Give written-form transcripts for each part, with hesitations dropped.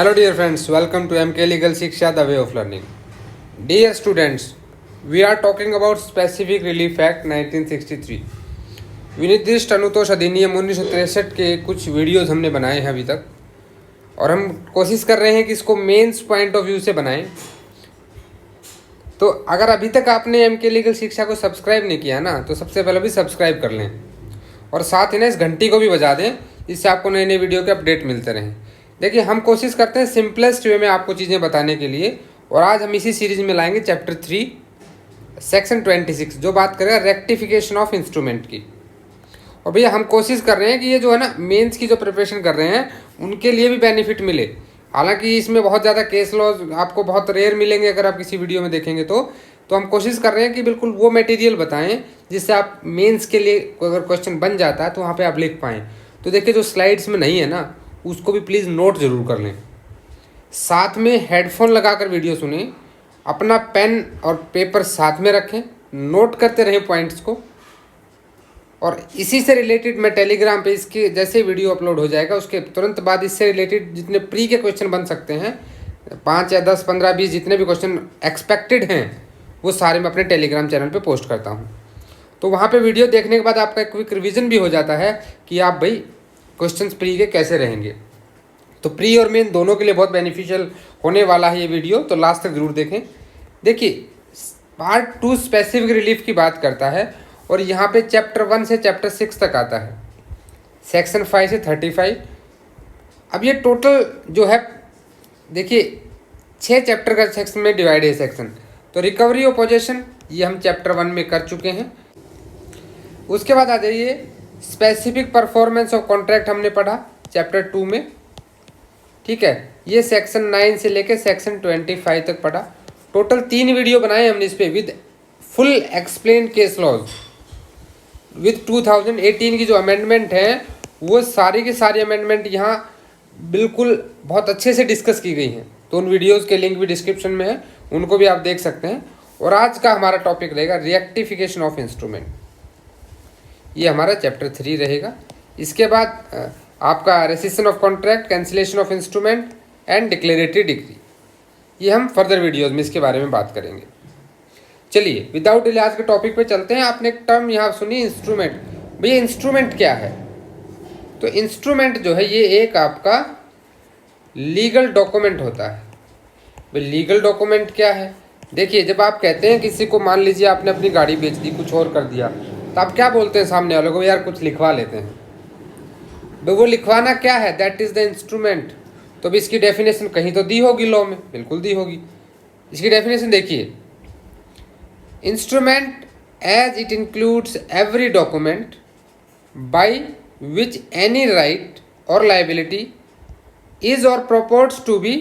Hello dear friends, welcome to MK Legal Shiksha, the way of learning. Dear students, we are talking about Specific Relief Act 1963. विनिर्दिष्ट Anutosh अधिनियम 1963 के कुछ videos हमने बनाए हैं अभी तक, और हम कोशिश कर रहे हैं कि इसको मेंस पॉइंट ऑफ व्यू से बनाएं। तो अगर अभी तक आपने MK लीगल शिक्षा को सब्सक्राइब नहीं किया ना, तो सबसे पहले भी सब्सक्राइब कर लें और साथ ही ना इस घंटी को भी बजा दें, जिससे आपको नए नए वीडियो के अपडेट मिलते रहें। देखिए, हम कोशिश करते हैं सिंपलेस्ट वे में आपको चीज़ें बताने के लिए, और आज हम इसी सीरीज में लाएंगे चैप्टर 3 सेक्शन 26, जो बात करेगा रेक्टिफिकेशन ऑफ इंस्ट्रूमेंट की। और भैया हम कोशिश कर रहे हैं कि ये जो है ना मेंस की जो प्रिपरेशन कर रहे हैं उनके लिए भी बेनिफिट मिले। हालांकि इसमें बहुत ज़्यादा केस लॉज आपको बहुत रेयर मिलेंगे अगर आप किसी वीडियो में देखेंगे तो हम कोशिश कर रहे हैं कि बिल्कुल वो मटेरियल बताएं जिससे आप मेंस के लिए अगर क्वेश्चन बन जाता है तो वहाँ पे आप लिख पाएँ। तो देखिए, जो स्लाइड्स में नहीं है ना उसको भी प्लीज़ नोट ज़रूर कर लें। साथ में हेडफोन लगाकर वीडियो सुने, अपना पेन और पेपर साथ में रखें, नोट करते रहें पॉइंट्स को। और इसी से रिलेटेड मैं टेलीग्राम पे इसके जैसे वीडियो अपलोड हो जाएगा उसके तुरंत बाद इससे रिलेटेड जितने प्री के क्वेश्चन बन सकते हैं, 5 या 10 15 20 जितने भी क्वेश्चन एक्सपेक्टेड हैं, वो सारे मैं अपने टेलीग्राम चैनल पे पोस्ट करता हूँ। तो वहाँ पे वीडियो देखने के बाद आपका एक क्विक रिविजन भी हो जाता है कि आप भाई क्वेश्चंस प्री के कैसे रहेंगे। तो प्री और मेन दोनों के लिए बहुत बेनिफिशियल होने वाला है ये वीडियो, तो लास्ट तक ज़रूर देखें। देखिए, पार्ट 2 स्पेसिफिक रिलीफ की बात करता है, और यहाँ पे चैप्टर 1 से चैप्टर 6 तक आता है, सेक्शन 5 से 35। अब ये टोटल जो है, देखिए 6 चैप्टर का सेक्शन में डिवाइड है सेक्शन। तो रिकवरी ऑफ पोजेशन ये हम चैप्टर 1 में कर चुके हैं। उसके बाद आ जाइए, स्पेसिफिक परफॉर्मेंस ऑफ कॉन्ट्रैक्ट हमने पढ़ा चैप्टर 2 में, ठीक है। ये सेक्शन 9 से लेके सेक्शन 25 तक पढ़ा। टोटल 3 वीडियो बनाए हमने इस पर with full explain case laws with 2018 की जो अमेंडमेंट है, वो सारी की सारी अमेंडमेंट यहाँ बिल्कुल बहुत अच्छे से डिस्कस की गई हैं। तो उन वीडियोज़ के लिंक भी डिस्क्रिप्शन में है, उनको भी आप देख सकते हैं। और आज का हमारा टॉपिक रहेगा रेक्टिफिकेशन ऑफ इंस्ट्रूमेंट, ये हमारा चैप्टर 3 रहेगा। इसके बाद आपका rescission of contract, cancellation of instrument and declaratory degree, ये हम फर्दर वीडियोज़ में इसके बारे में बात करेंगे। चलिए विदाउट डिले आज के टॉपिक पे चलते हैं। आपने एक टर्म यहाँ सुनी, इंस्ट्रूमेंट। भैया इंस्ट्रूमेंट क्या है? तो इंस्ट्रूमेंट जो है ये एक आपका लीगल डॉक्यूमेंट होता है। भाई लीगल डॉक्यूमेंट क्या है? देखिए, जब आप कहते हैं किसी को, मान लीजिए आपने अपनी गाड़ी बेच दी, कुछ और कर दिया, तो आप क्या बोलते हैं सामने वालों को, यार कुछ लिखवा लेते हैं। भाई वो लिखवाना क्या है? That is the instrument. तो अभी इसकी डेफिनेशन कहीं तो दी होगी लॉ में, बिल्कुल दी होगी। इसकी डेफिनेशन देखिए, instrument as it includes every document by which any right or liability is or purports to be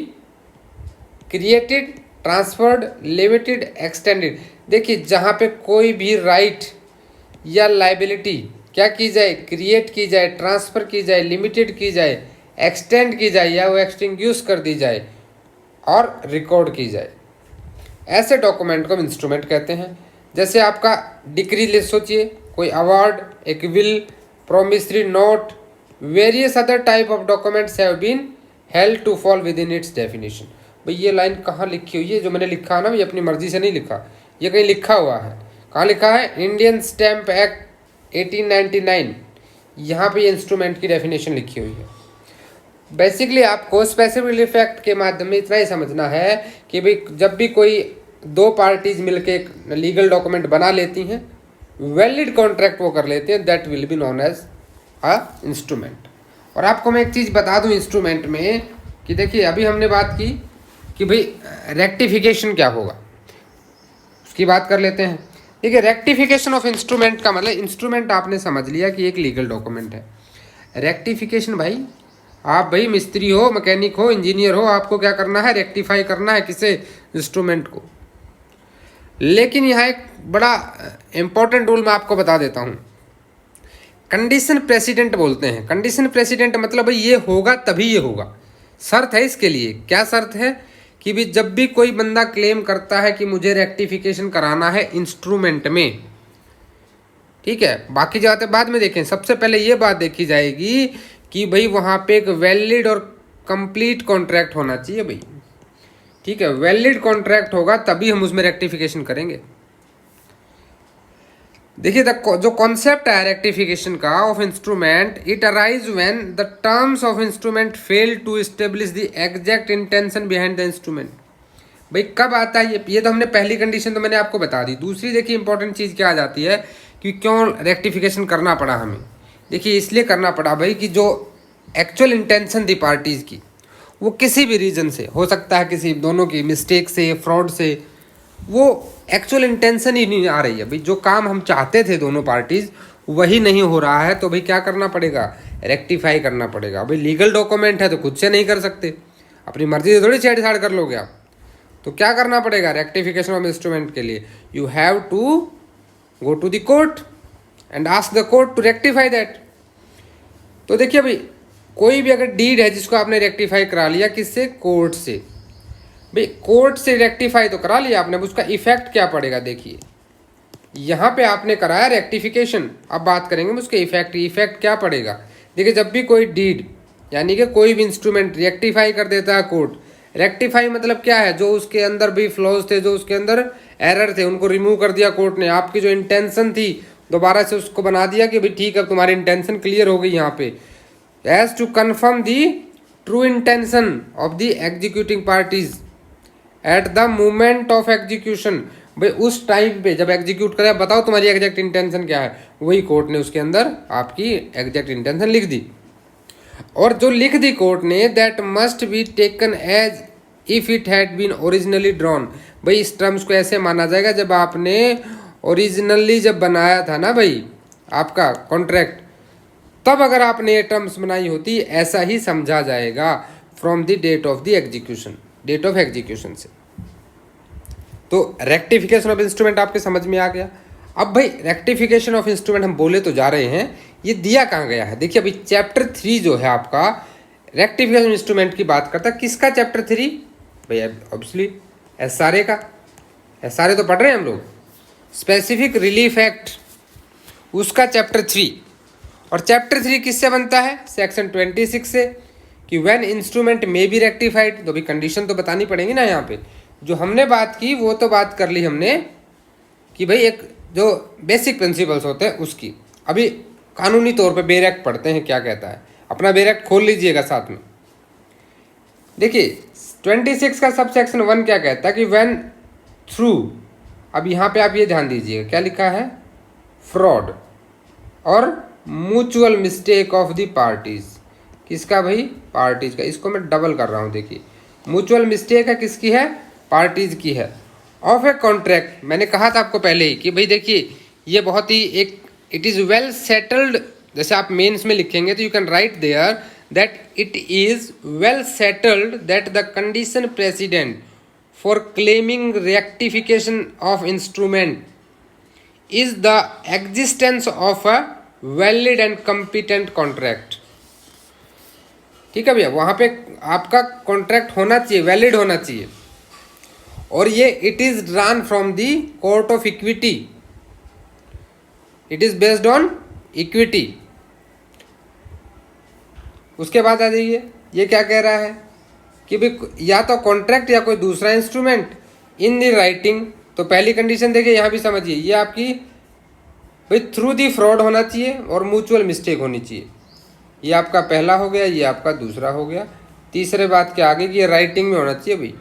created, transferred, limited, extended. देखिए, जहाँ पे कोई भी राइट या लाइबिलिटी क्या की जाए, क्रिएट की जाए, ट्रांसफ़र की जाए, लिमिटेड की जाए, एक्सटेंड की जाए, या वो एक्सटिंग्यूश कर दी जाए और रिकॉर्ड की जाए, ऐसे डॉक्यूमेंट को हम इंस्ट्रूमेंट कहते हैं। जैसे आपका डिक्री लिस्ट सोचिए, कोई अवार्ड, एक will, promissory note, various other type of documents have been held to fall with in its definition. भाई ये लाइन कहाँ लिखी हुई है? जो मैंने लिखा है ना, ये अपनी मर्जी से नहीं लिखा, ये कहीं लिखा हुआ है। कहाँ लिखा है? इंडियन स्टैम्प एक्ट 1899, यहाँ पे ये इंस्ट्रूमेंट की डेफिनेशन लिखी हुई है। बेसिकली आपको स्पेसिफिक रिलीफ एक्ट के माध्यम में इतना ही समझना है कि भाई जब भी कोई दो पार्टीज मिलकर एक लीगल डॉक्यूमेंट बना लेती हैं, वैलिड कॉन्ट्रैक्ट वो कर लेते हैं, that will be known as a instrument. और आपको मैं एक चीज़ बता दूं इंस्ट्रूमेंट में, कि देखिए अभी हमने बात की कि भाई रेक्टिफिकेशन क्या होगा, उसकी बात कर लेते हैं। देखिए, रेक्टिफिकेशन ऑफ इंस्ट्रूमेंट का मतलब, इंस्ट्रूमेंट आपने समझ लिया कि एक लीगल डॉक्यूमेंट है। रेक्टिफिकेशन, भाई आप भाई मिस्त्री हो, मैकेनिक हो, इंजीनियर हो, आपको क्या करना है? रेक्टिफाई करना है किसे? इंस्ट्रूमेंट को। लेकिन यहाँ एक बड़ा इंपॉर्टेंट रूल मैं आपको बता देता हूँ, कंडीशन प्रेसिडेंट बोलते हैं। कंडीशन प्रेसिडेंट मतलब भाई ये होगा तभी ये होगा, शर्त है इसके लिए। क्या शर्त है? कि भी जब भी कोई बंदा क्लेम करता है कि मुझे रेक्टिफिकेशन कराना है इंस्ट्रूमेंट में, ठीक है, बाकी जाते बाद में देखें, सबसे पहले ये बात देखी जाएगी कि भाई वहाँ पे एक वैलिड और कंप्लीट कॉन्ट्रैक्ट होना चाहिए भाई, ठीक है, वैलिड कॉन्ट्रैक्ट होगा तभी हम उसमें रेक्टिफिकेशन करेंगे। देखिए जो कॉन्सेप्ट है रेक्टिफिकेशन का of instrument, it arise when the terms of instrument fail to establish the exact intention behind the instrument. भाई कब आता है ये तो हमने पहली कंडीशन तो मैंने आपको बता दी। दूसरी देखिए इंपॉर्टेंट चीज़ क्या आ जाती है कि क्यों रेक्टिफिकेशन करना पड़ा हमें। देखिए इसलिए करना पड़ा भाई कि जो एक्चुअल इंटेंशन थी पार्टीज़ की वो किसी भी रीज़न से हो सकता है, किसी दोनों की मिस्टेक से, फ्रॉड से, वो एक्चुअल इंटेंशन ही नहीं आ रही है भाई। जो काम हम चाहते थे दोनों पार्टीज़ वही नहीं हो रहा है, तो भाई क्या करना पड़ेगा, रेक्टिफाई करना पड़ेगा। भाई लीगल डॉक्यूमेंट है तो खुद से नहीं कर सकते, अपनी मर्जी से थोड़ी छेड़छाड़ कर लोगे आप। तो क्या करना पड़ेगा रेक्टिफिकेशन ऑफ इंस्ट्रूमेंट के लिए, you have to go to the court and ask the court to rectify that. तो देखिए भाई कोई भी अगर डीड है जिसको आपने रेक्टिफाई करा लिया, किससे, कोर्ट से, भाई कोर्ट से रेक्टिफाई तो करा लिया आपने, अब उसका इफेक्ट क्या पड़ेगा। देखिए यहाँ पे आपने कराया रेक्टिफिकेशन, अब बात करेंगे उसके इफेक्ट क्या पड़ेगा। देखिए जब भी कोई डीड यानी कि कोई भी इंस्ट्रूमेंट रेक्टिफाई कर देता है कोर्ट, रेक्टिफाई मतलब क्या है, जो उसके अंदर भी फ्लॉज थे, जो उसके अंदर एरर थे, उनको रिमूव कर दिया कोर्ट ने। आपकी जो इंटेंशन थी दोबारा से उसको बना दिया कि भाई ठीक है तुम्हारी इंटेंशन क्लियर हो गई यहाँ पे, as to confirm the true intention of the executing parties at the moment of execution. भाई उस टाइम पे जब एग्जीक्यूट करें बताओ तुम्हारी एग्जैक्ट इंटेंशन क्या है, वही कोर्ट ने उसके अंदर आपकी एग्जैक्ट इंटेंशन लिख दी। और जो लिख दी कोर्ट ने, that must be taken as if it had been originally drawn. भाई इस टर्म्स को ऐसे माना जाएगा जब आपने ओरिजिनली जब बनाया था ना भाई आपका कॉन्ट्रैक्ट, तब अगर आपने ये टर्म्स बनाई होती ऐसा ही समझा जाएगा from the date of the execution, date of execution से। तो रेक्टिफिकेशन ऑफ इंस्ट्रूमेंट आपके समझ में आ गया। अब भाई रेक्टिफिकेशन ऑफ इंस्ट्रूमेंट हम बोले तो जा रहे हैं, ये दिया कहाँ गया है। देखिए अभी चैप्टर 3 जो है आपका रेक्टिफिकेशन इंस्ट्रूमेंट की बात करता है, किसका चैप्टर 3 भाई, ऑब्वियसली एसआरए का। एसआरए तो पढ़ रहे हैं हम लोग, स्पेसिफिक रिलीफ एक्ट, उसका चैप्टर 3। और चैप्टर 3 किससे बनता है, सेक्शन 26 से, कि when instrument may be rectified. तो भी कंडीशन तो बतानी पड़ेगी ना। यहाँ पे जो हमने बात की वो तो बात कर ली हमने कि भाई एक जो बेसिक प्रिंसिपल्स होते हैं उसकी। अभी कानूनी तौर पे बेर एक्ट पढ़ते हैं क्या कहता है, अपना बेर एक्ट खोल लीजिएगा साथ में। देखिए 26 का सब सेक्शन 1 क्या कहता है कि व्हेन थ्रू, अब यहाँ पे आप ये ध्यान दीजिएगा क्या लिखा है, फ्रॉड और mutual mistake of the parties. किसका भाई, पार्टीज का। इसको मैं डबल कर रहा हूँ, देखिए म्यूचुअल मिस्टेक है, किसकी है, पार्टीज की है। ऑफ ए कॉन्ट्रैक्ट, मैंने कहा था आपको पहले ही कि भाई देखिए ये बहुत ही एक, इट इज़ वेल सेटल्ड। जैसे आप मेंस में लिखेंगे तो you can write there that it is well settled that the condition president for claiming rectification of instrument is the existence of a valid and competent contract. ठीक है भैया, वहाँ पे आपका कॉन्ट्रैक्ट होना चाहिए, वैलिड होना चाहिए। और ये it is drawn from the court of equity, it is based on equity. उसके बाद आ जाइए, ये क्या कह रहा है कि भाई या तो कॉन्ट्रैक्ट या कोई दूसरा इंस्ट्रूमेंट इन द राइटिंग। तो पहली कंडीशन देखिए यहाँ भी समझिए, ये आपकी भाई थ्रू दी फ्रॉड होना चाहिए और म्यूचुअल मिस्टेक होनी चाहिए। ये आपका पहला हो गया, ये आपका दूसरा हो गया। तीसरे बात क्या आगे कि ये राइटिंग में होना चाहिए भाई।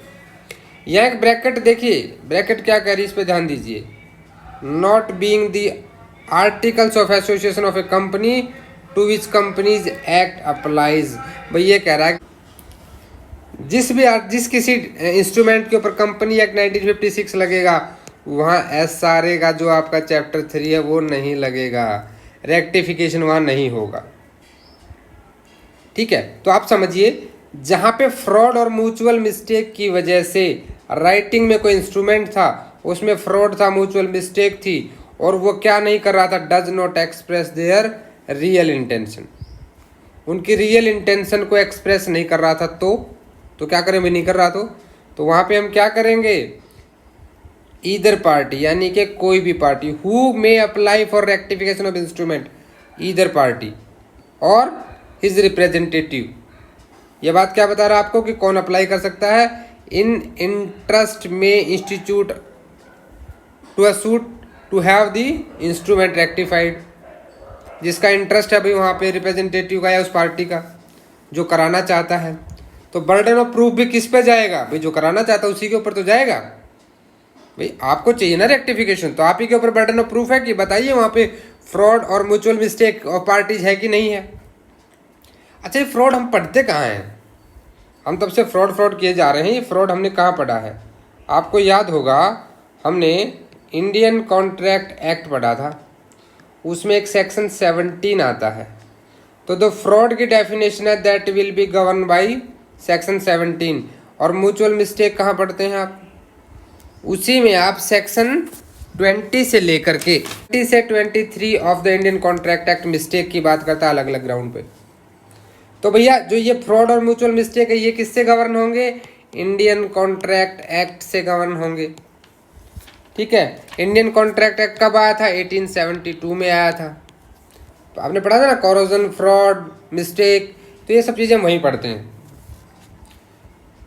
यहाँ एक ब्रैकेट देखिए, ब्रैकेट क्या कह रही है इस पर ध्यान दीजिए, not being the articles of association of a company to which companies act applies. भाई ये कह रहा है जिस किसी इंस्ट्रूमेंट के ऊपर कंपनी एक्ट 1956 लगेगा वहाँ एसआरए का जो आपका चैप्टर 3 है वो नहीं लगेगा, रेक्टिफिकेशन वहाँ नहीं होगा। ठीक है, तो आप समझिए जहाँ पे फ्रॉड और म्यूचुअल मिस्टेक की वजह से राइटिंग में कोई इंस्ट्रूमेंट था उसमें फ्रॉड था, म्यूचुअल मिस्टेक थी और वो क्या नहीं कर रहा था, does not express their real intention, उनकी रियल इंटेंशन को एक्सप्रेस नहीं कर रहा था। तो क्या करें भाई, नहीं कर रहा तो वहाँ पे हम क्या करेंगे, ईदर पार्टी यानी कि कोई भी party, who may apply for rectification of instrument, either party और हिज रिप्रेजेंटेटिव। ये बात क्या बता रहा है आपको कि कौन अप्लाई कर सकता है? इन इंटरेस्ट में institute to a suit to have the instrument rectified. जिसका इंटरेस्ट है भाई वहाँ पे रिप्रेजेंटेटिव का या उस पार्टी का जो कराना चाहता है, तो बर्डन ऑफ प्रूफ भी किस पे जाएगा भाई? जो कराना चाहता है उसी के ऊपर तो जाएगा। भाई आपको चाहिए ना रेक्टिफिकेशन, तो आप ही के ऊपर बर्डन ऑफ प्रूफ है कि बताइए वहाँ पे फ्रॉड और म्यूचुअल मिस्टेक ऑफ पार्टीज है कि नहीं है। अच्छा, ये फ्रॉड हम पढ़ते कहाँ हैं? हम तब से फ्रॉड किए जा रहे हैं। ये फ्रॉड हमने कहाँ पढ़ा है? आपको याद होगा हमने इंडियन कॉन्ट्रैक्ट एक्ट पढ़ा था, उसमें एक सेक्शन 17 आता है। तो द फ्रॉड की डेफिनेशन है that will be govern by section 17। और म्यूचुअल मिस्टेक कहाँ पढ़ते हैं आप? उसी में आप सेक्शन 20 से लेकर के 20 से 23 of the Indian Contract act mistake की बात करता है अलग अलग ग्राउंड पे। तो भैया जो ये फ्रॉड और म्यूचुअल मिस्टेक है ये किससे गवर्न होंगे? इंडियन कॉन्ट्रैक्ट एक्ट से गवर्न होंगे। ठीक है, इंडियन कॉन्ट्रैक्ट एक्ट कब आया था? 1872 में आया था। तो आपने पढ़ा था ना कॉरोजन, फ्रॉड, मिस्टेक, तो ये सब चीज़ें हम वहीं पढ़ते हैं।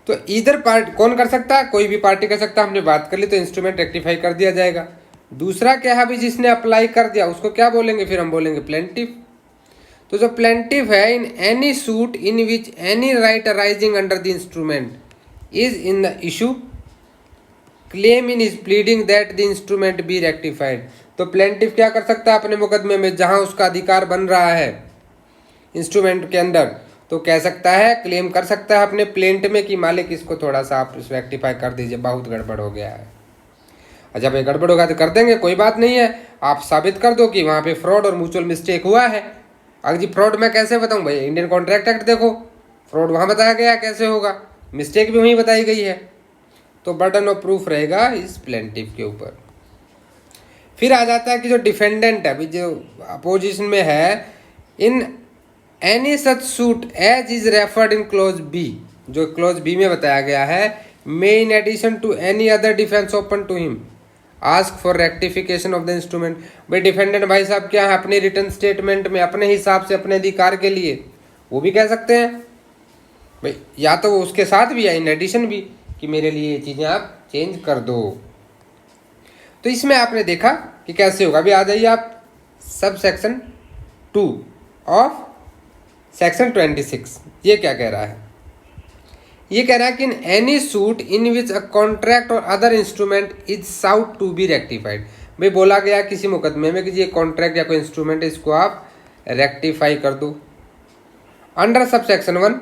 तो इधर पार्ट कौन कर सकता है? कोई भी पार्टी कर सकता है। हमने बात कर ली तो इंस्ट्रूमेंट रेक्टिफाई कर दिया जाएगा। दूसरा क्या है अभी, जिसने अप्लाई कर दिया उसको क्या बोलेंगे? फिर हम बोलेंगे प्लेंटिफ। तो जो प्लेंटिफ है, in any suit in which any right arising under the instrument is in the issue claim in is pleading that the instrument be rectified. तो प्लेंटिफ क्या कर सकता है अपने मुकदमे में जहां उसका अधिकार बन रहा है इंस्ट्रूमेंट के अंदर, तो कह सकता है, क्लेम कर सकता है अपने प्लेंट में कि मालिक इसको थोड़ा सा आप रेक्टिफाई कर दीजिए, बहुत गड़बड़ हो गया है। अच्छा भाई गड़बड़ होगा तो कर देंगे, कोई बात नहीं है। आप साबित कर दो कि वहाँ पे फ्रॉड और म्यूचुअल मिस्टेक हुआ है। अगर जी फ्रॉड मैं कैसे बताऊँ भाई? इंडियन कॉन्ट्रैक्ट एक्ट देखो, फ्रॉड वहाँ बताया गया कैसे होगा, मिस्टेक भी वहीं बताई गई है। तो बर्डन ऑफ प्रूफ रहेगा इस प्लेंटिफ के ऊपर। फिर आ जाता है कि जो डिफेंडेंट है, जो अपोजिशन में है, in any such suit as is referred in clause B, जो क्लोज बी में बताया गया है, may in addition to any other defence open to him ask for rectification of the instrument. भाई डिफेंडेंट भाई साहब क्या है, अपने रिटर्न स्टेटमेंट में अपने हिसाब से अपने अधिकार के लिए वो भी कह सकते हैं भाई, या तो वो उसके साथ भी या इन एडिशन भी, कि मेरे लिए ये चीज़ें आप चेंज कर दो। तो इसमें आपने देखा कि कैसे होगा। अभी आ जाइए आप सब सेक्शन 2 ऑफ सेक्शन 26। ये क्या कह रहा है? ये कह रहा है कि in any suit in which a contract और other instrument is sought to be rectified. भाई बोला गया किसी मुकदमे में कि ये कॉन्ट्रैक्ट या कोई इंस्ट्रूमेंट, इसको आप रेक्टिफाई कर दो अंडर सब सेक्शन 1।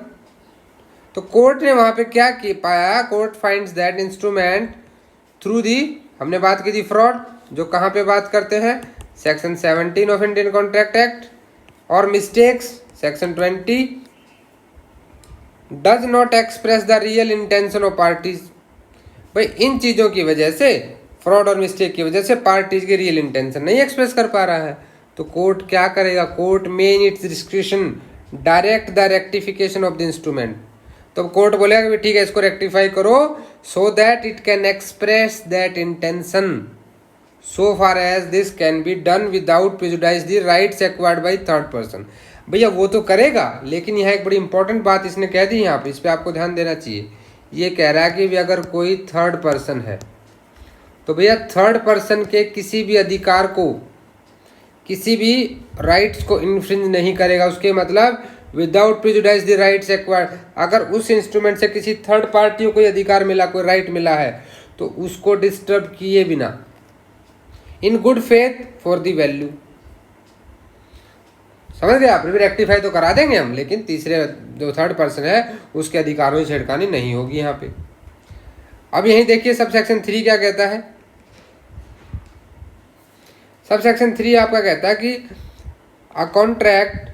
तो कोर्ट ने वहां पे क्या की पाया? Court finds that instrument through the, हमने बात की थी फ्रॉड, जो कहाँ पे बात करते हैं? Section 17 of Indian Contract Act, और mistakes section 20 does not express the real intention of parties. भाई इन चीज़ों की वजह से, फ्रॉड और मिस्टेक की वजह से पार्टीज की रियल इंटेंशन नहीं एक्सप्रेस कर पा रहा है। तो कोर्ट क्या करेगा? कोर्ट में in its description direct the rectification of the instrument. तो कोर्ट बोलेगा कि ठीक है इसको रेक्टिफाई करो so that it can express that intention so far as this can be done without prejudice the rights acquired by third person. भैया वो तो करेगा, लेकिन यह एक बड़ी इंपॉर्टेंट बात इसने कह दी यहाँ पे, इस पर आपको ध्यान देना चाहिए। ये कह रहा है कि अगर कोई थर्ड पर्सन है तो भैया थर्ड पर्सन के किसी भी अधिकार को, किसी भी राइट्स को इन्फ्रिंज नहीं करेगा। उसके मतलब without prejudice the rights acquired, अगर उस इंस्ट्रूमेंट से किसी थर्ड पार्टी को कोई अधिकार मिला, कोई राइट मिला है, तो उसको डिस्टर्ब किए बिना, in good faith for the value. समझ गए आप? रेक्टिफाई तो करा देंगे हम, लेकिन तीसरे जो थर्ड पर्सन है उसके अधिकारों की छेड़खानी नहीं होगी यहाँ पे। अब यही देखिए सब सेक्शन 3 क्या कहता है। सब सेक्शन 3 आपका कहता है कि अ कॉन्ट्रैक्ट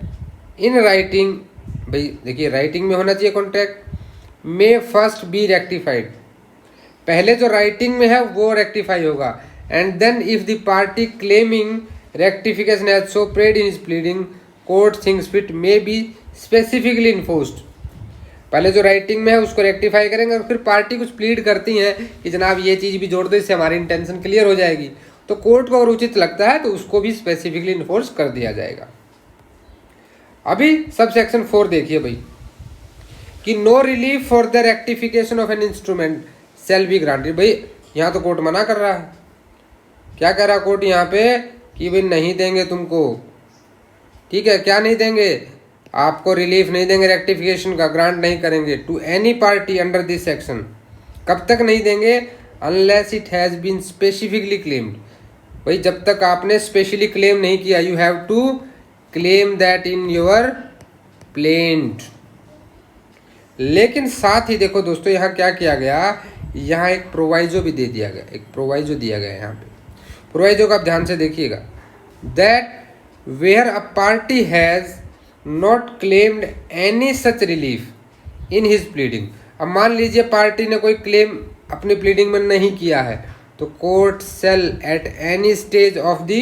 इन राइटिंग, भाई देखिए राइटिंग में होना चाहिए contract, may first be rectified, पहले जो राइटिंग में है वो रेक्टिफाई होगा, and then if the party claiming rectification has so prayed in his pleading court things fit may be specifically enforced. पहले जो राइटिंग में है उसको रेक्टिफाई करेंगे, और फिर पार्टी कुछ प्लीड करती है कि जनाब ये चीज़ भी जोड़ दो, इससे हमारी इंटेंशन क्लियर हो जाएगी, तो कोर्ट को अगर उचित लगता है तो उसको भी स्पेसिफिकली इन्फोर्स कर दिया जाएगा। अभी सब सेक्शन 4 देखिए भाई, कि no relief for the rectification of an instrument shall be granted. भाई यहाँ तो कोर्ट मना कर रहा है। क्या कह रहा कोर्ट यहाँ पे कि भाई नहीं देंगे तुमको, ठीक है, क्या नहीं देंगे, आपको रिलीफ नहीं देंगे रेक्टिफिकेशन का, ग्रांट नहीं करेंगे to any party under this section. कब तक नहीं देंगे? Unless it has been specifically claimed. भाई जब तक आपने स्पेशली क्लेम नहीं किया, you have to claim that in your plaint. लेकिन साथ ही देखो दोस्तों यहाँ क्या किया गया, यहाँ एक प्रोवाइजो भी दे दिया गया, एक प्रोवाइजो दिया गया यहाँ पे। प्रोवाइजो का आप ध्यान से देखिएगा, that where a party has not claimed any such relief in his pleading. अब मान लीजिए पार्टी ने कोई क्लेम अपनी प्लीडिंग में नहीं किया है, तो court shall at any stage of the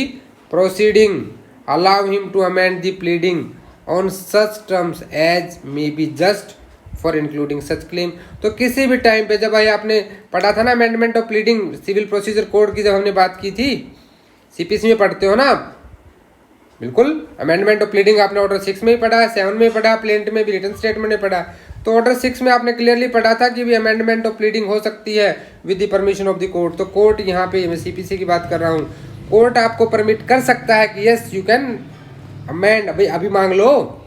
proceeding allow him to amend the pleading on such terms as may be just for including such claim. तो किसी भी टाइम पे, जब भाई आपने पढ़ा था ना amendment of pleading civil procedure code की, जब हमने बात की थी, सीपीसी में पढ़ते हो ना आप, बिल्कुल अमेंडमेंट ऑफ प्लीडिंग आपने ऑर्डर 6 में ही पढ़ा, 7 में ही पढ़ा, प्लेंट में भी, रिटन स्टेटमेंट में पढ़ा। तो ऑर्डर 6 में आपने क्लियरली पढ़ा था कि भी अमेंडमेंट ऑफ प्लीडिंग हो सकती है with the permission of the court. तो कोर्ट यहाँ पे, मैं सीपीसी की बात कर रहा हूँ, कोर्ट आपको परमिट कर सकता है कि यस यू कैन अमेंड। भाई अभी मांग लो,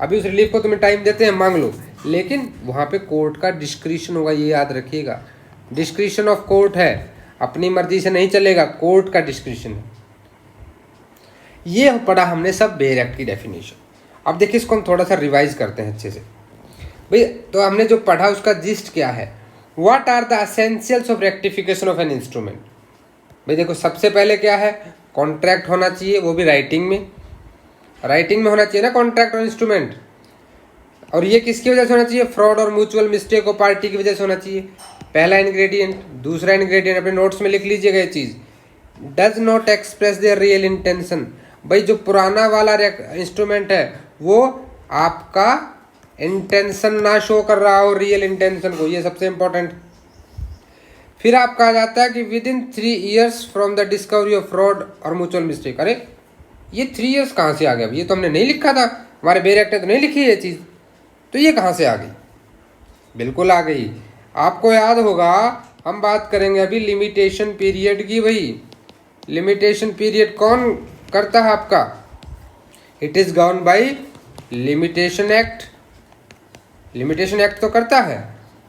अभी उस रिलीफ को तुम्हें टाइम देते हैं, मांग लो। लेकिन वहाँ पे कोर्ट का डिस्क्रिशन होगा, ये याद रखिएगा, डिस्क्रिशन ऑफ कोर्ट है, अपनी मर्जी से नहीं चलेगा, कोर्ट का डिस्क्रिशन है। ये पढ़ा हमने सब बेयर एक्ट की डेफिनेशन। अब देखिए इसको हम थोड़ा सा रिवाइज करते हैं अच्छे से। भाई तो हमने जो पढ़ा उसका जिस्ट क्या है, what are the essentials of rectification of an instrument. भाई देखो सबसे पहले क्या है, कॉन्ट्रैक्ट होना चाहिए, वो भी राइटिंग में, राइटिंग में होना चाहिए ना कॉन्ट्रैक्ट और इंस्ट्रूमेंट। और ये किसकी वजह से होना चाहिए, फ्रॉड और म्यूचुअल मिस्टेक ऑफ पार्टी की वजह से होना चाहिए, पहला इंग्रेडिएंट। दूसरा इंग्रेडिएंट अपने नोट्स में लिख लीजिएगा ये चीज़, does not express their real intention. भाई जो पुराना वाला इंस्ट्रूमेंट है वो आपका इंटेंशन ना शो कर रहा हो, रियल इंटेंशन को, ये सबसे इंपॉर्टेंट। फिर आपका आ जाता है कि with in 3 years from the discovery of fraud और म्यूचुअल मिस्टेक। अरे ये 3 years कहाँ से आ गया, ये तो हमने नहीं लिखा था, हमारे बेयर एक्ट ने तो नहीं लिखी ये चीज़, तो ये कहाँ से आ गई? बिल्कुल आ गई। आपको याद होगा हम बात करेंगे अभी लिमिटेशन पीरियड की। भाई लिमिटेशन पीरियड कौन करता है आपका, it is govern by limitation act. Limitation act तो करता है।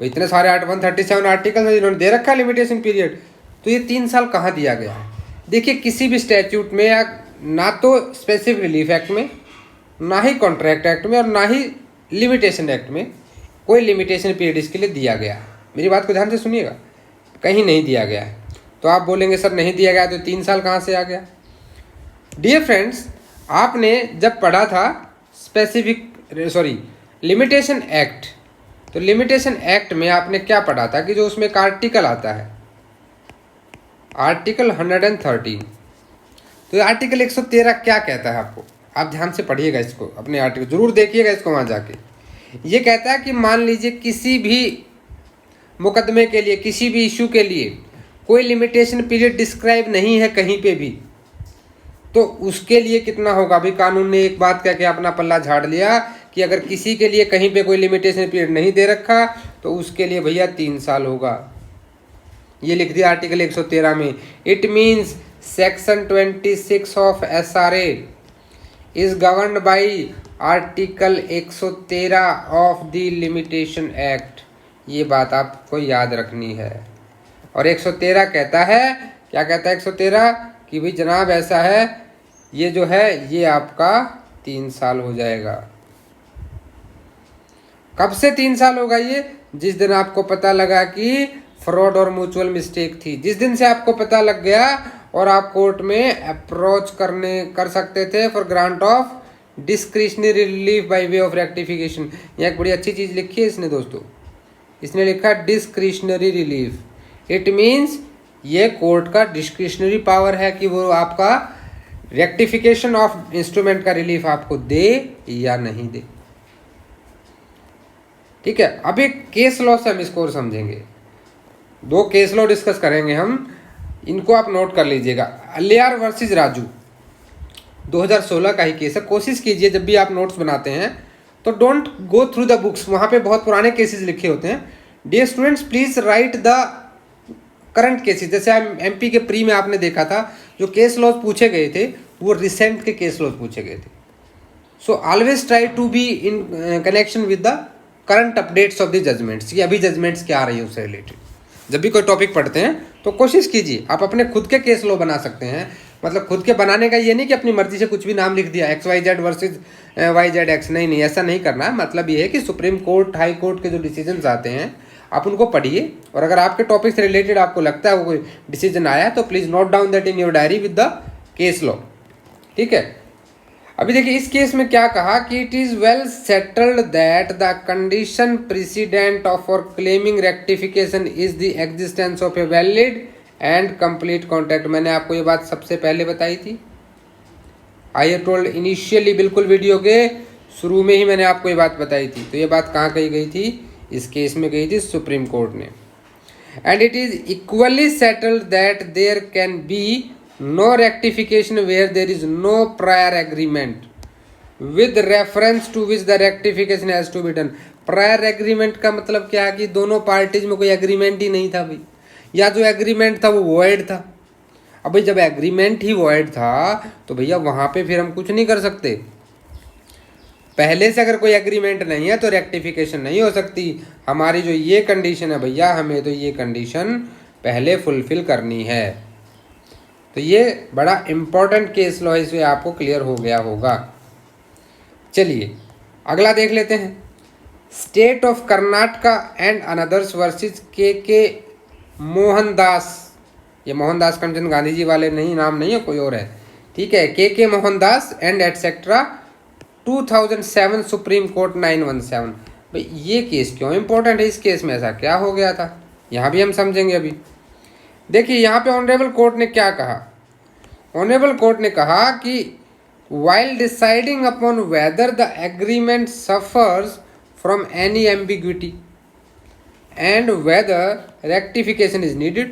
तो इतने सारे 137 आर्टिकल है जिन्होंने दे रखा है लिमिटेशन पीरियड, तो ये 3 साल कहाँ दिया गया है? देखिए किसी भी स्टैट्यूट में, या ना तो स्पेसिफिक रिलीफ एक्ट में, ना ही कॉन्ट्रैक्ट एक्ट में, और ना ही लिमिटेशन एक्ट में कोई लिमिटेशन पीरियड इसके लिए दिया गया है। मेरी बात को ध्यान से सुनिएगा, कहीं नहीं दिया गया है। तो आप बोलेंगे सर नहीं दिया गया तो 3 साल कहाँ से आ गया? डियर फ्रेंड्स, आपने जब पढ़ा था लिमिटेशन एक्ट, तो लिमिटेशन एक्ट में आपने क्या पढ़ा था कि जो उसमें एक आर्टिकल आता है, आर्टिकल 113। तो आर्टिकल 113 क्या कहता है आपको, आप ध्यान से पढ़िएगा इसको, अपने आर्टिकल जरूर देखिएगा इसको वहाँ जाके। ये कहता है कि मान लीजिए किसी भी मुकदमे के लिए, किसी भी इशू के लिए कोई लिमिटेशन पीरियड डिस्क्राइब नहीं है कहीं पे भी, तो उसके लिए कितना होगा? अभी कानून ने एक बात कह के अपना पल्ला झाड़ लिया कि अगर किसी के लिए कहीं पे कोई लिमिटेशन पीरियड नहीं दे रखा तो उसके लिए भैया 3 साल होगा। ये लिख दिया आर्टिकल 113 में। It means section 26 of SRA is governed by article 113 of the limitation act. ये बात आपको याद रखनी है। और 113 कहता है, क्या कहता है 113? कि भाई जनाब ऐसा है, ये जो है ये आपका 3 साल हो जाएगा। कब से 3 साल होगा? ये जिस दिन आपको पता लगा कि फ्रॉड और म्यूचुअल मिस्टेक थी, जिस दिन से आपको पता लग गया और आप कोर्ट में अप्रोच कर सकते थे for grant of discretionary relief by way of rectification. यहाँ एक बड़ी अच्छी चीज़ लिखी है इसने दोस्तों, इसने लिखा डिस्क्रिशनरी रिलीफ। इट मीन्स ये कोर्ट का डिस्क्रिशनरी पावर है कि वो आपका रेक्टिफिकेशन ऑफ इंस्ट्रूमेंट का रिलीफ आपको दे या नहीं दे। ठीक है, अब एक केस लॉ से हम इसको और समझेंगे। 2 केस लॉ डिस्कस करेंगे हम, इनको आप नोट कर लीजिएगा। अलियार वर्सेस राजू 2016 का ही केस है। कोशिश कीजिए जब भी आप नोट्स बनाते हैं तो don't go through the books, वहाँ पे बहुत पुराने केसेस लिखे होते हैं। Dear students please write the current cases. जैसे एमपी के प्री में आपने देखा था जो केस लॉज पूछे गए थे वो रिसेंट के केस लॉज पूछे गए थे। So always try to be in connection with the current updates of the judgments, कि अभी जजमेंट्स क्या आ रही है उससे रिलेटेड। जब भी कोई टॉपिक पढ़ते हैं तो कोशिश कीजिए आप अपने खुद के केस लॉ बना सकते हैं। मतलब खुद के बनाने का ये नहीं कि अपनी मर्जी से कुछ भी नाम लिख दिया XYZ वर्सेज YZX, नहीं नहीं ऐसा नहीं करना। मतलब ये है कि सुप्रीम कोर्ट हाई कोर्ट के जो डिसीजंस आते हैं आप उनको पढ़िए, और अगर आपके टॉपिक से रिलेटेड आपको लगता है वो कोई डिसीजन आया है तो please note down that in your diary with the case law. ठीक है, अभी देखिए इस केस में क्या कहा कि it is well settled that the condition president of for claiming rectification is the existence of a valid and complete contract. मैंने आपको ये बात सबसे पहले बताई थी, आई हैव टोल्ड इनिशियली, बिल्कुल वीडियो के शुरू में ही मैंने आपको ये बात बताई थी। तो ये बात कहाँ कही गई थी? इस केस में गई थी सुप्रीम कोर्ट ने। And it is equally settled that there can be no rectification where there is no prior agreement with reference to which the rectification has to be done. Prior agreement का मतलब क्या है कि दोनों parties में कोई agreement ही नहीं था भाई, या जो एग्रीमेंट था वो वॉइड था। अब भाई जब एग्रीमेंट ही वॉइड था तो भैया वहाँ पे फिर हम कुछ नहीं कर सकते। पहले से अगर कोई एग्रीमेंट नहीं है तो रेक्टिफिकेशन नहीं हो सकती। हमारी जो ये कंडीशन है भैया, हमें तो ये कंडीशन पहले फुलफिल करनी है। तो ये बड़ा इम्पोर्टेंट केस लॉ, इसमें आपको क्लियर हो गया होगा। चलिए अगला देख लेते हैं। State of Karnataka and another's versus के मोहनदास। ये मोहनदास करमचंद गांधी जी वाले नहीं, नाम नहीं है, कोई और है। ठीक है, के Mohandas and etcetera 2007 supreme court 917। भाई ये केस क्यों इंपॉर्टेंट है? इस केस में ऐसा क्या हो गया था, यहाँ भी हम समझेंगे अभी। देखिए यहाँ पे ऑनरेबल कोर्ट ने क्या कहा। ऑनरेबल कोर्ट ने कहा कि while deciding upon whether the agreement suffers from any ambiguity and whether rectification is needed,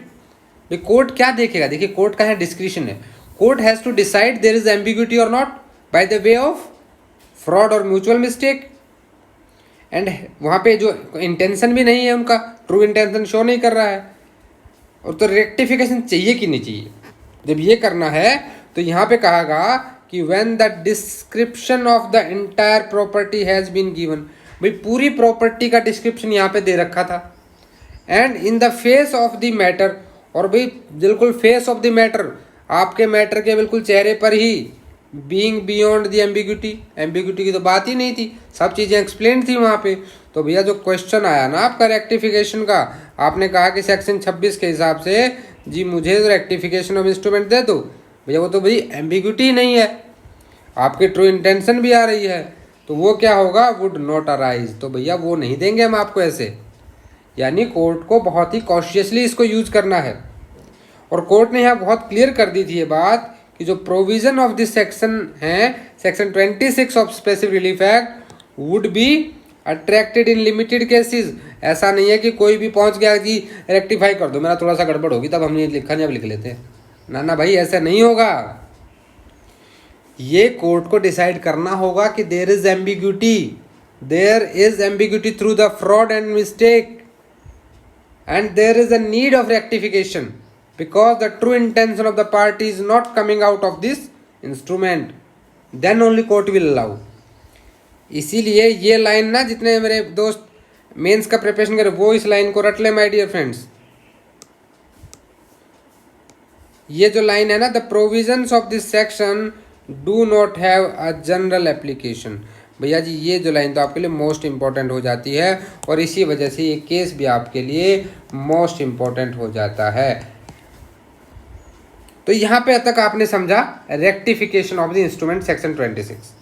the court क्या देखेगा? देखिए कोर्ट का है डिस्क्रिशन है। Court has to decide there is ambiguity और not by the way of fraud और mutual mistake. And वहाँ पे जो इंटेंशन भी नहीं है उनका, ट्रू इंटेंशन शो नहीं कर रहा है। और तो रेक्टिफिकेशन चाहिए कि नहीं चाहिए? जब ये करना है तो यहाँ पे कहागा कि when the description of the entire property has been given. भाई पूरी प्रॉपर्टी का डिस्क्रिप्शन यहाँ पे दे रखा था। And in the face of the matter, और भाई बिल्कुल फेस ऑफ द मैटर, आपके मैटर के बिल्कुल चेहरे पर ही, being beyond the ambiguity, ambiguity की तो बात ही नहीं थी, सब चीज़ें एक्सप्लेन थी वहाँ पे। तो भैया जो क्वेश्चन आया ना आपका रेक्टिफिकेशन का, आपने कहा कि सेक्शन 26 के हिसाब से जी मुझे रेक्टिफिकेशन ऑफ इंस्ट्रूमेंट दे दो, भैया वो तो भाई एम्बिग्यूटी नहीं है, आपकी ट्रू इंटेंशन भी आ रही है, तो वो क्या होगा? Would not arise. तो भैया वो नहीं देंगे हम आपको ऐसे। यानी कोर्ट को बहुत ही कॉशियसली इसको यूज करना है। और कोर्ट ने यहाँ बहुत क्लियर कर दी थी ये बात कि जो प्रोविजन ऑफ दिस सेक्शन है, section 26 of specific relief act would be attracted in limited cases. ऐसा नहीं है कि कोई भी पहुंच गया कि रेक्टिफाई कर दो, मेरा थोड़ा सा गड़बड़ होगी तब हमने लिखा नहीं, अब लिख लेते हैं। ना भाई ऐसा नहीं होगा। ये कोर्ट को डिसाइड करना होगा कि there is ambiguity through the fraud and mistake and there is a need of rectification because the true intention of the party is not coming out of this instrument, then only court will allow। इसीलिए ये line ना, जितने मेरे दोस्त mains का preparation करे वो इस लाइन को रट ले माय डियर फ्रेंड्स। ये जो लाइन है ना, the provisions of this section do not have a general application. भैया जी ये जो लाइन तो आपके लिए मोस्ट इंपॉर्टेंट हो जाती है, और इसी वजह से ये केस भी आपके लिए मोस्ट इंपॉर्टेंट हो जाता है। तो यहाँ पे तक आपने समझा rectification of the instrument section 26।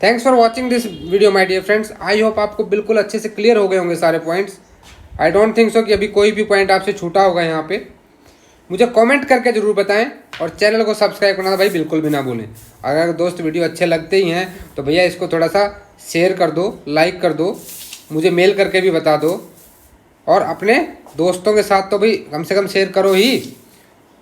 Thanks for watching this video my dear friends. I hope आपको बिल्कुल अच्छे से क्लियर हो गए होंगे सारे points. I don't think so कि अभी कोई भी पॉइंट आपसे छूटा होगा यहाँ पे। मुझे कमेंट करके ज़रूर बताएं, और चैनल को सब्सक्राइब करना भाई बिल्कुल भी ना भूलें। अगर दोस्त वीडियो अच्छे लगते ही हैं तो भैया इसको थोड़ा सा शेयर कर दो, लाइक कर दो, मुझे मेल करके भी बता दो, और अपने दोस्तों के साथ तो भाई कम से कम शेयर करो ही।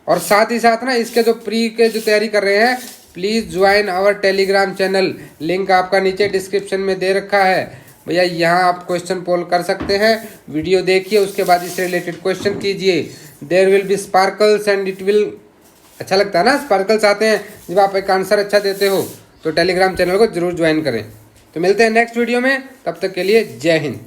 और साथ ही साथ ना इसके जो प्री के जो तैयारी कर रहे हैं please join our Telegram channel, link आपका नीचे डिस्क्रिप्शन में दे रखा है भैया। यहाँ आप क्वेश्चन पोल कर सकते हैं, वीडियो देखिए, उसके बाद इससे रिलेटेड क्वेश्चन कीजिए। There will be sparkles and it will, अच्छा लगता है ना, स्पार्कल्स आते हैं जब आप एक आंसर अच्छा देते हो। तो टेलीग्राम चैनल को जरूर ज्वाइन करें। तो मिलते हैं नेक्स्ट वीडियो में, तब तक के लिए जय हिंद।